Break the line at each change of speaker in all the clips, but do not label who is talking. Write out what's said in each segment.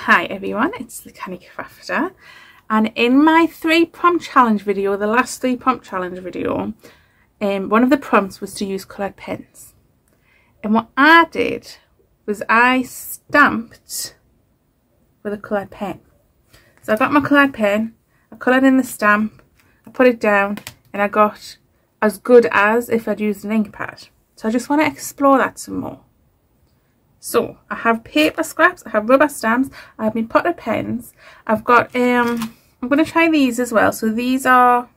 Hi everyone, it's the Canny Crafter, and in my 3-prompt challenge video, the last 3-prompt challenge video, one of the prompts was to use coloured pens. And what I did was I stamped with a coloured pen. So I got my coloured pen, I coloured in the stamp, I put it down, and I got as good as if I'd used an ink pad. So I just want to explore that some more. So I have paper scraps, I have rubber stamps, I have my potted pens, I've got I'm going to try these as well. So these are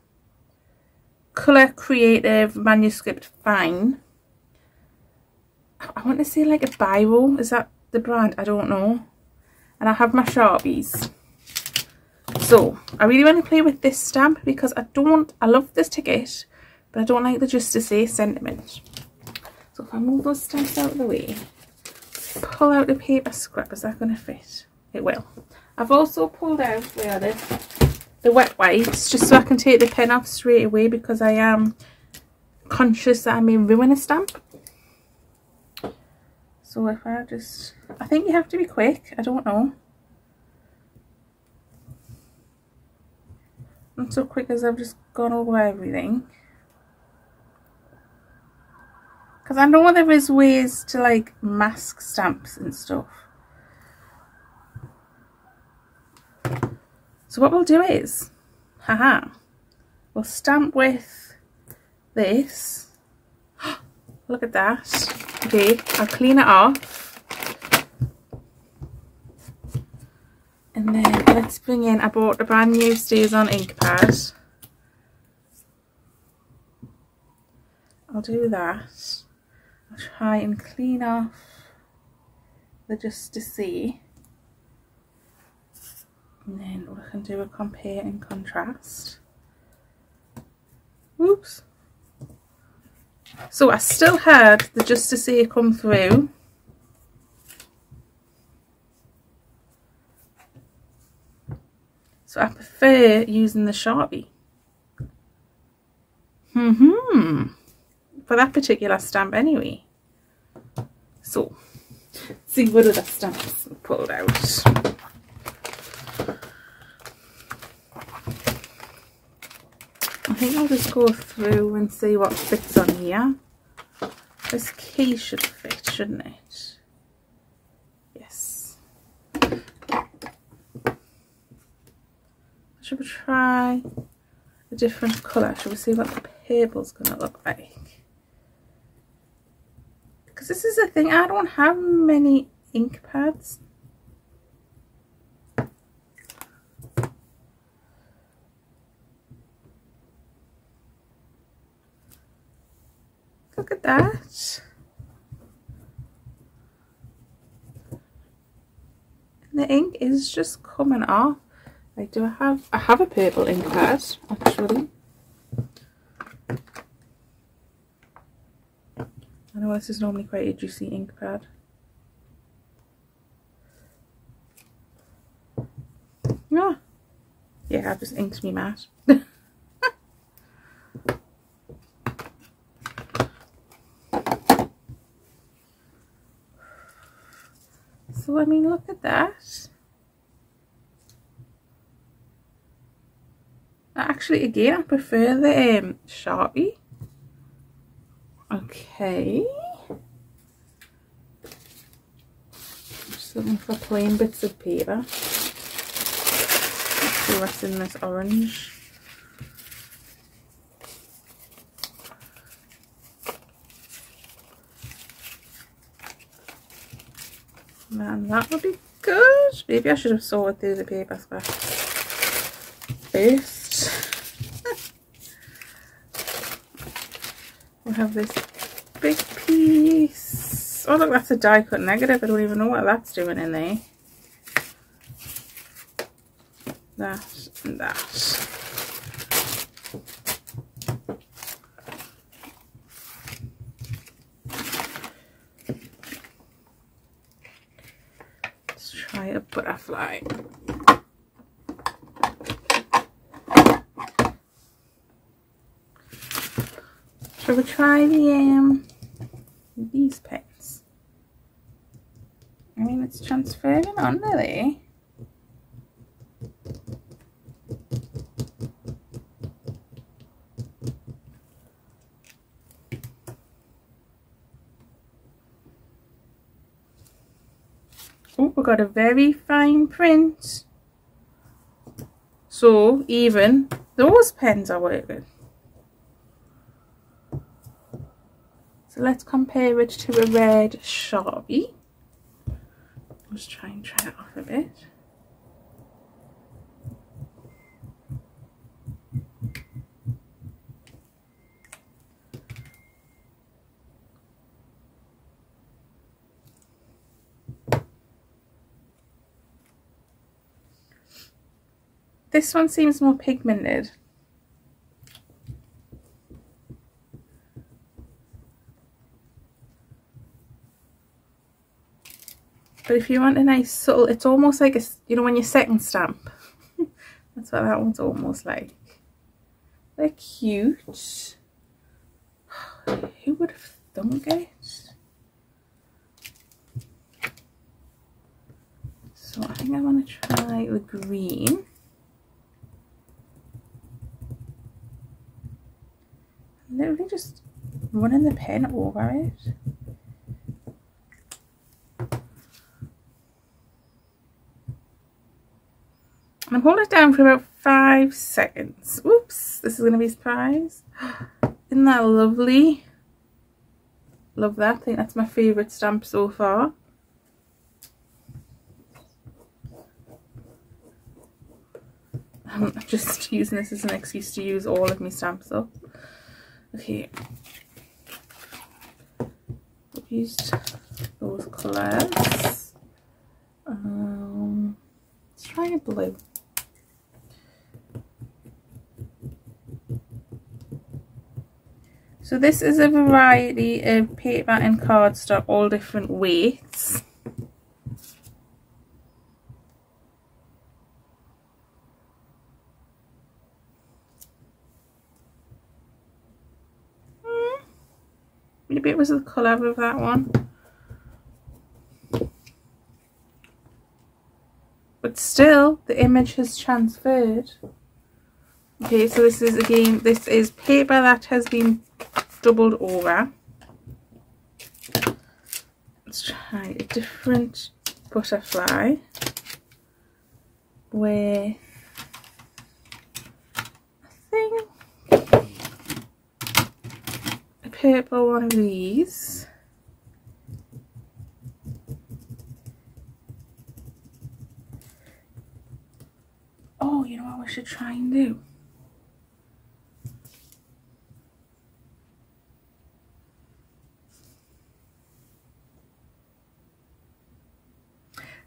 Colour Creative Manuscript Fine. I want to say like a biro, is that the brand? I don't know. And I have my Sharpies. So I really want to play with this stamp because I love this ticket, but I don't like the just to say sentiment. So if I move those stamps out of the way, pull out the paper scrap, is that going to fit? It will. I've also pulled out, where are they? The wet wipes, just so I can take the pen off straight away because I am conscious that I may ruin a stamp. So if I think you have to be quick, I don't know. Not so quick as I've just gone over everything. Because I know there is ways to like mask stamps and stuff. So what we'll do is, we'll stamp with this. Look at that. Okay, I'll clean it off. And then let's bring in, I bought a brand new Stays On ink pad. I'll do that. I'll try and clean off the just to see, and then we can do a compare and contrast. Oops. So I still had the just to see come through. So I prefer using the Sharpie. For that particular stamp anyway. So, let's see what other stamps I pulled out. I think I'll just go through and see what fits on here. This key should fit, shouldn't it? Yes. Should we try a different colour? Should we see what the purple's going to look like? Because this is the thing, I don't have many ink pads. Look at that. And the ink is just coming off. Like, I have a purple ink pad, actually. I know this is normally quite a juicy ink pad. Yeah, I've just inked me mat. So I mean, look at that. Actually, again, I prefer the Sharpie. Okay. Just looking for plain bits of paper. Let's see what's in this orange. Man, that would be good. Maybe I should have sorted through the paper scraps first. We have this big piece. Oh look, that's a die cut negative. I don't even know what that's doing in there. That and that. Let's try a butterfly. Shall we try these pens? I mean, it's transferring onto there. got a very fine print. So even those pens are working. So let's compare it to a red Sharpie. Let's try it off a bit. This one seems more pigmented. But if you want a nice subtle, it's almost like a, you know, when you second stamp. That's what that one's almost like. They're cute. Who would have thunk it? So I think I want to try the green. Literally just running the pen over it. And I'm holding it down for about 5 seconds. Oops, this is going to be a surprise. Isn't that lovely? Love that. I think that's my favourite stamp so far. I'm just using this as an excuse to use all of my stamps up. Okay. I've used those colours. Let's try a blue. So this is a variety of paper and cardstock, all different weights. Maybe it was the colour of that one. But still, the image has transferred. Okay, so this is again, this is paper that has been doubled over. Let's try a different butterfly with, I think, a purple one of these. Oh, you know what we should try and do?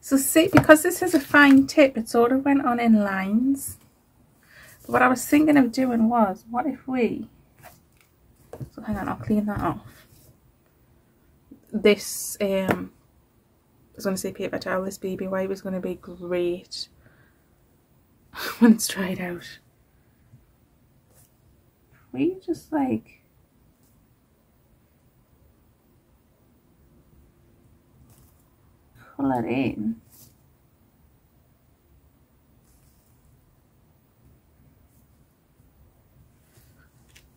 So see, because this is a fine tip, it sort of went on in lines. But what I was thinking of doing was, what if we, so hang on, I'll clean that off. This, I was going to say paper towel, this baby wipe is going to be great when it's dried out. We just like, colour in.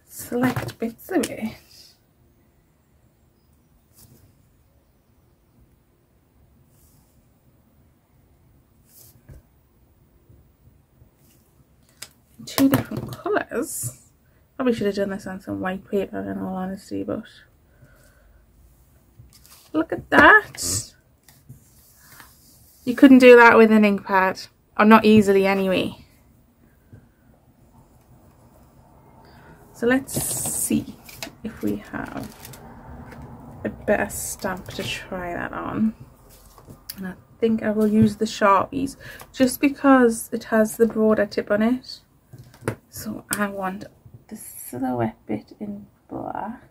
Select bits of it. In 2 different colours. Probably should have done this on some white paper in all honesty, but look at that. You couldn't do that with an ink pad, or not easily anyway. So let's see if we have a better stamp to try that on. And I think I will use the Sharpies just because it has the broader tip on it. So I want the silhouette bit in black.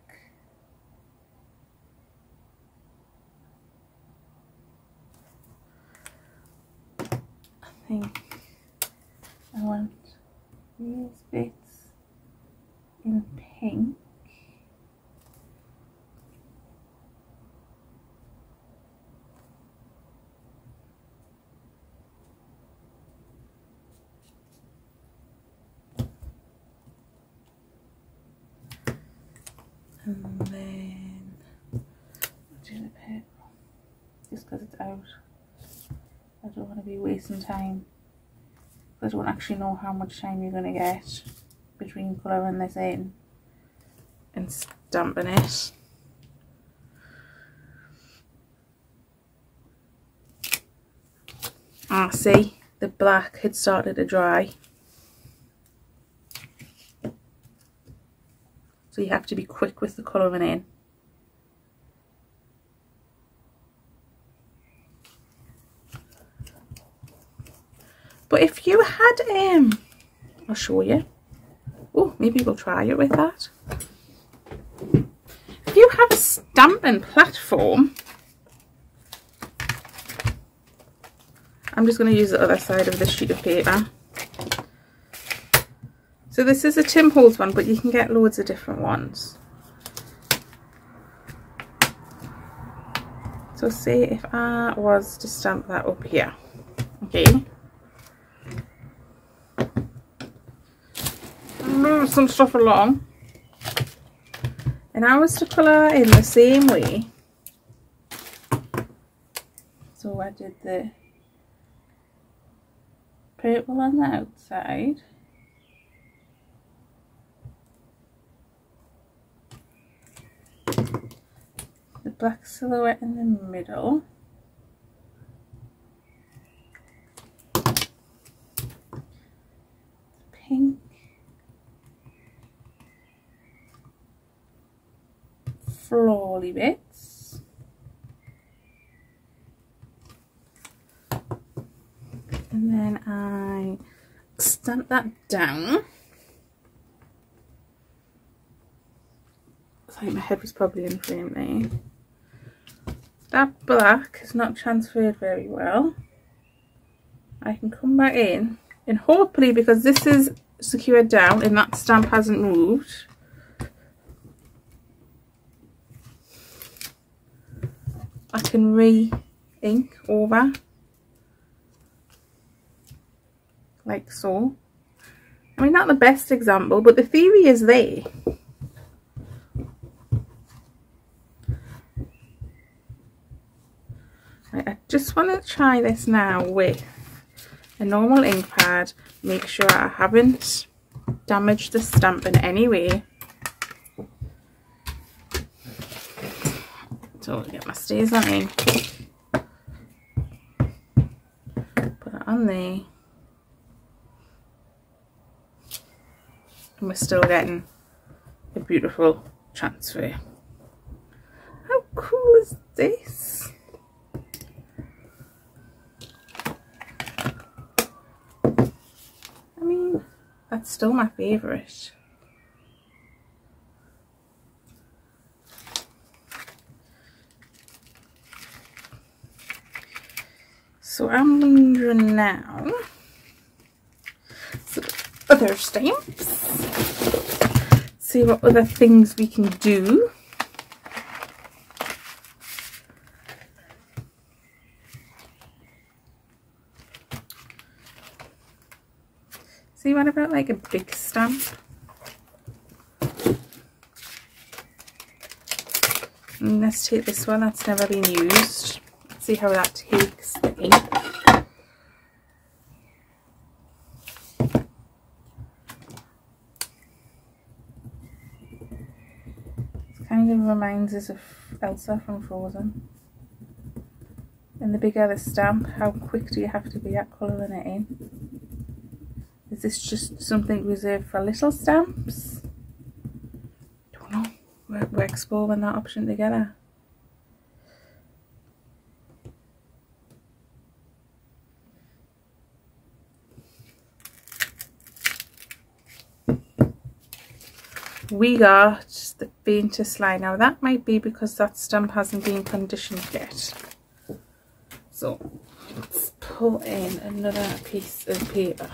I think I want these bits in pink. And then I'll do the purple just because it's out. I don't want to be wasting time. I don't actually know how much time you're going to get between colouring this in and stamping it. Ah, see, the black had started to dry. So you have to be quick with the colouring in. But if you had, I'll show you. Oh, maybe we'll try it with that. If you have a stamping platform, I'm just going to use the other side of this sheet of paper. So this is a Tim Holtz one, but you can get loads of different ones. So say if I was to stamp that up here, okay. Move some stuff along. And I was to colour in the same way. So I did the purple on the outside. The black silhouette in the middle. Pink. Florally bits. And then I stamp that down. I think my head was probably in frame there. That black is not transferred very well. I can come back in and hopefully, because this is secured down and that stamp hasn't moved, I can re-ink over like so. I mean, not the best example, but the theory is there. I just want to try this now with a normal ink pad, make sure I haven't damaged the stamp in any way. So I'll get my stays on ink, put it on there, and we're still getting a beautiful transfer. How cool is this? I mean, that's still my favourite. So I'm wondering now, so other stamps, see what other things we can do. See, what about like a big stamp? And let's take this one that's never been used. See how that takes the ink. It kind of reminds us of Elsa from Frozen. And the bigger the stamp, how quick do you have to be at colouring it in? Is this just something reserved for little stamps? Don't know. We're exploring that option together. We got the faintest line. Now that might be because that stamp hasn't been conditioned yet. So let's pull in another piece of paper.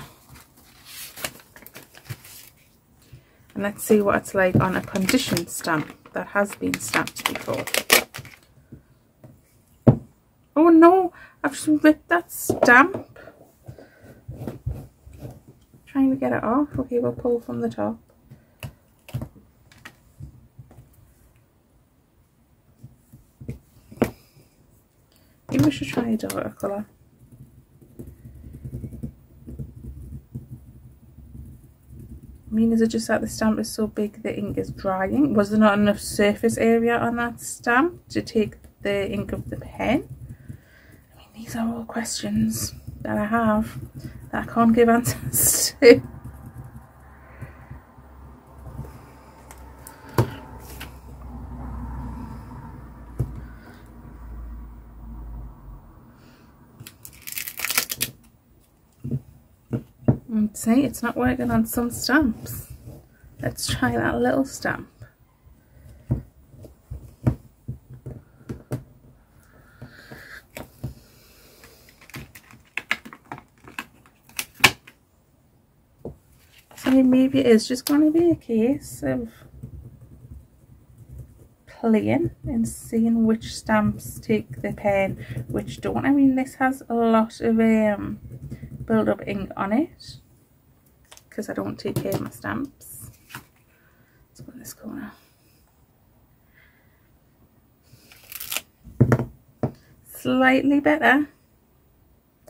And let's see what it's like on a conditioned stamp that has been stamped before. Oh no, I've just ripped that stamp. Trying to get it off. Okay, we'll pull from the top. Maybe we should try a darker colour. I mean, is it just that the stamp is so big the ink is drying? Was there not enough surface area on that stamp to take the ink of the pen? I mean, these are all questions that I have that I can't give answers to. And see, it's not working on some stamps. Let's try that little stamp. So maybe it is just going to be a case of playing and seeing which stamps take the pen, which don't. I mean, this has a lot of build up ink on it because I don't take care of my stamps. Let's go in this corner. Slightly better,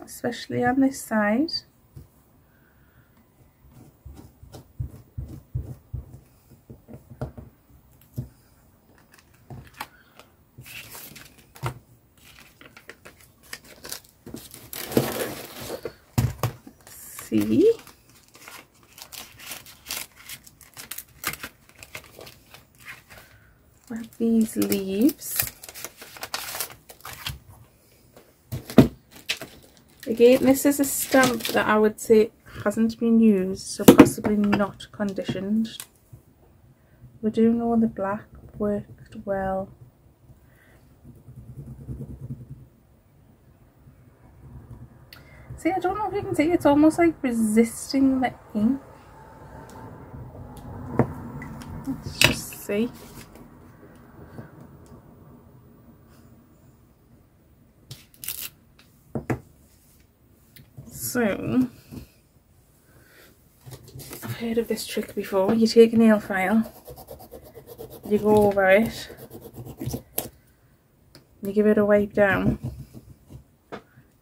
especially on this side. See, what these leaves. Again, this is a stamp that I would say hasn't been used, so possibly not conditioned. We do know the black worked well. See, I don't know if you can see, it's almost like resisting the ink. Let's just see. So, I've heard of this trick before. You take a nail file, you go over it, you give it a wipe down,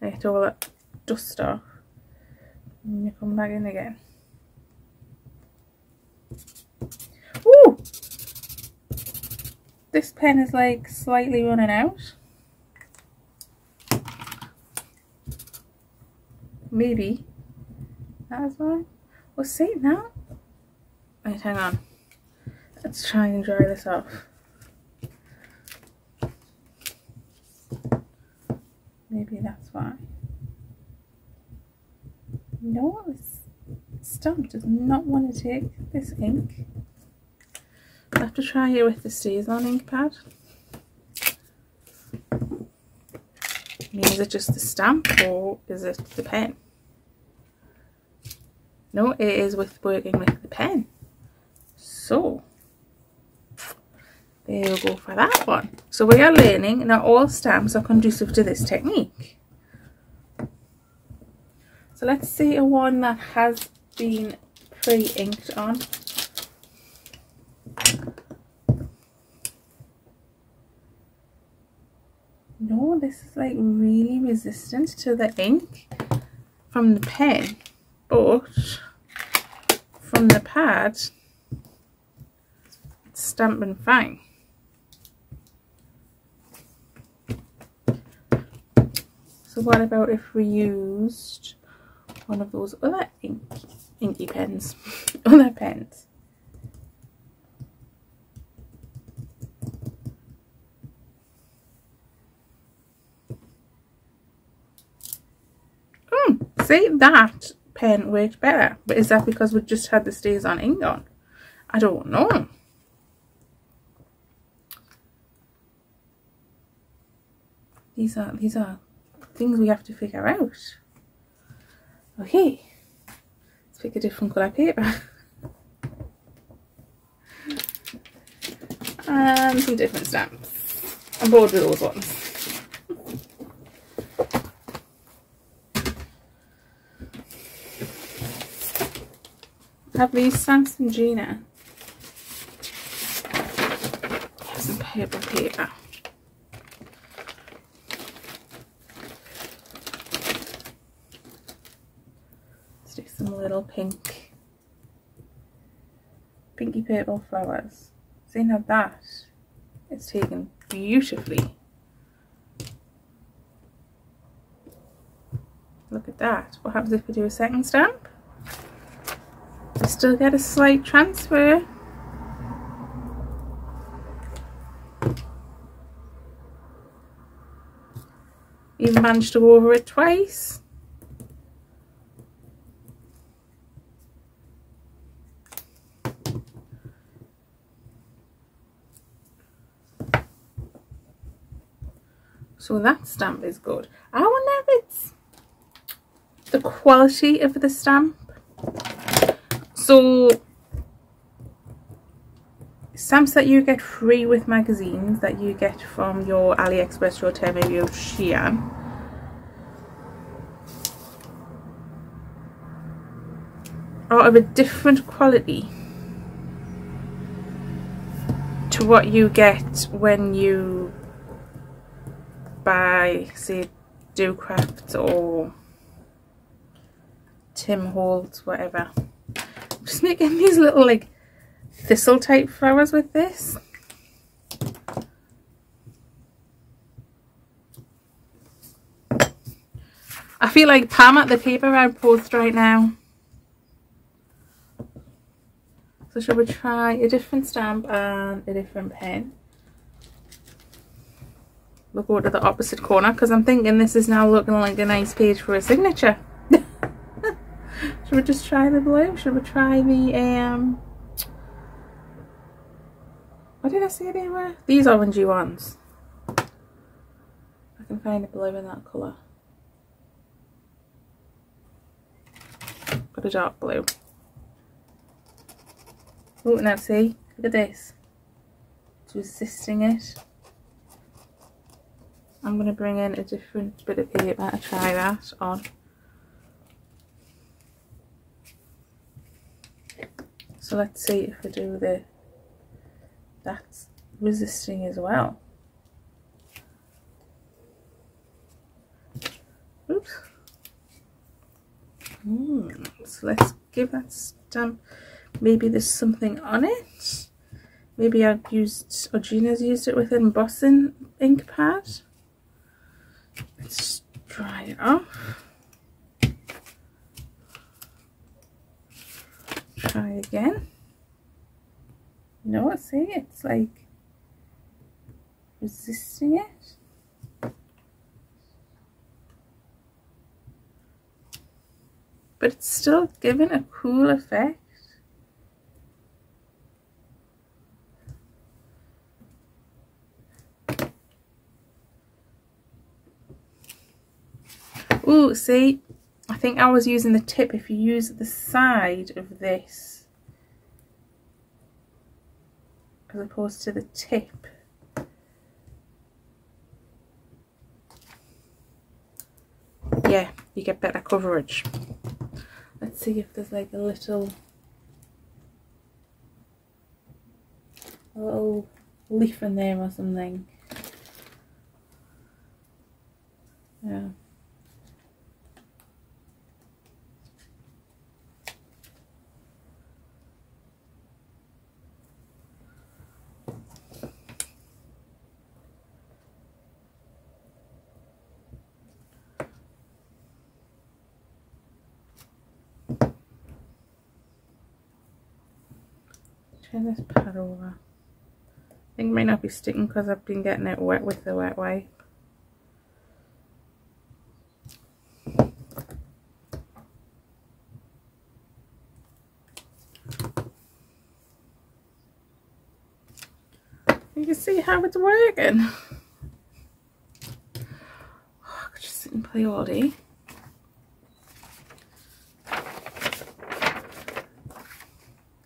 get all that dust off, and you come back in again. Ooh! This pen is like slightly running out. Maybe that's why. We'll see now. Wait, hang on. Let's try and dry this off. Maybe that's why. No, this stamp does not want to take this ink. I'll have to try it with the StazOn ink pad. I mean, is it just the stamp or is it the pen? No, it is working with the pen. So, there we go for that one. So we are learning that all stamps are conducive to this technique. So let's see a one that has been pre-inked on. No, this is like really resistant to the ink from the pen, but from the pad it's stamping fine. So what about if we used one of those other inky pens, other pens? See, that pen worked better, but is that because we just had the StazOn ink on? I don't know. These are things we have to figure out. Okay, let's pick a different colour paper and some different stamps. I'm bored with those ones. Have these stamps from Gina. Have some purple paper. Let's do some little pink. pinky purple flowers. See, now that is taken beautifully. Look at that. What happens if we do a second stamp? We still get a slight transfer. Even managed to go over it twice. So that stamp is good. I wonder if it's the quality of the stamp. So stamps that you get free with magazines that you get from your AliExpress, your Temu, your Shein, are of a different quality to what you get when you buy, say, Do Crafts or Tim Holtz, whatever. I'm just making these little like thistle type flowers with this. I feel like Pam at the paper route post right now. So shall we try a different stamp and a different pen? We'll go to the opposite corner because I'm thinking this is now looking like a nice page for a signature. Should we just try the blue? Should we try the what did I say they were? These orangey ones. I can find a blue in that colour. Got a dark blue. Oh, now see, look at this. It's resisting it. I'm going to bring in a different bit of paper to try that on. So let's see if I do that's resisting as well. Oops. So let's give that stamp, maybe there's something on it. Maybe I've used, or Gina's used it with an embossing ink pad. Let's dry it off. Try again. No, see, it's like resisting it. But it's still giving a cool effect. Ooh, see, I think I was using the tip. If you use the side of this as opposed to the tip, yeah, you get better coverage. Let's see if there's like a little leaf in there or something. Yeah. Turn this pad over. I think it might not be sticking because I've been getting it wet with the wet wipe. You can see how it's working. Oh, I could just sit and play all day.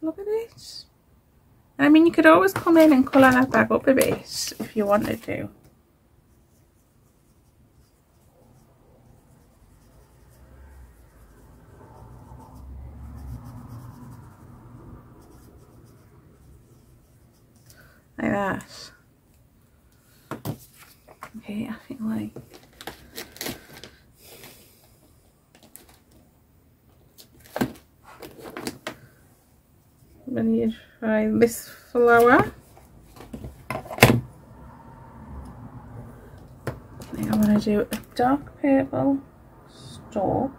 Look at it. I mean, you could always come in and colour that back up a bit if you wanted to. Like that. Okay, I feel like I'm going to try this flower. I think I'm going to do a dark purple stalk.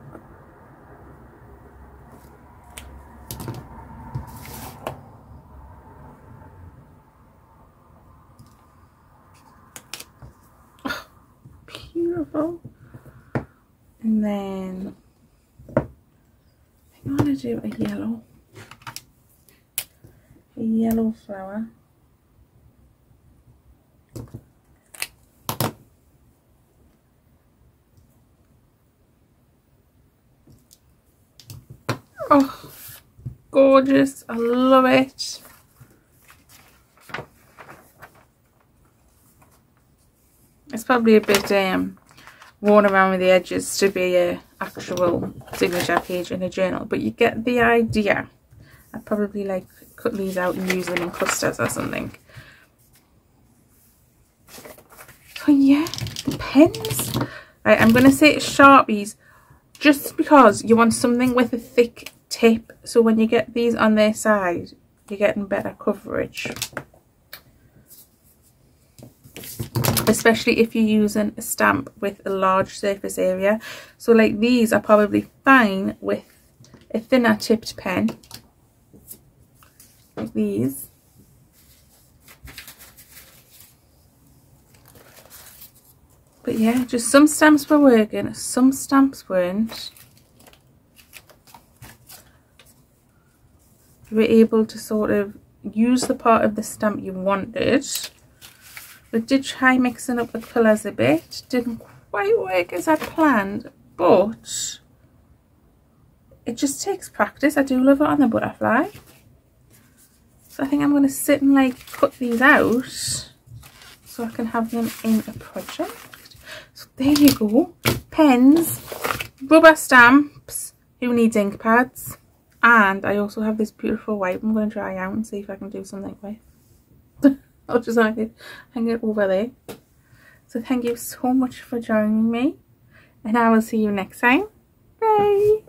Oh, beautiful. And then I think I'm going to do a yellow flower. Oh, gorgeous. I love it. It's probably a bit worn around with the edges to be a actual signature page in a journal, but you get the idea. I'd probably like cut these out and use them in clusters or something. So yeah, the pens. Right, I'm going to say Sharpies just because you want something with a thick tip, so when you get these on their side you're getting better coverage, especially if you're using a stamp with a large surface area. So like these are probably fine with a thinner tipped pen like these. But yeah, just some stamps were working, some stamps weren't. You were able to sort of use the part of the stamp you wanted. We did try mixing up the colours a bit. Didn't quite work as I planned, but it just takes practice. I do love it on the butterfly. So I think I'm going to sit and like cut these out so I can have them in a project. So there you go. Pens, rubber stamps, who needs ink pads? And I also have this beautiful white I'm going to try out and see if I can do something with. I'll just hang it over there. So thank you so much for joining me, and I will see you next time. Bye.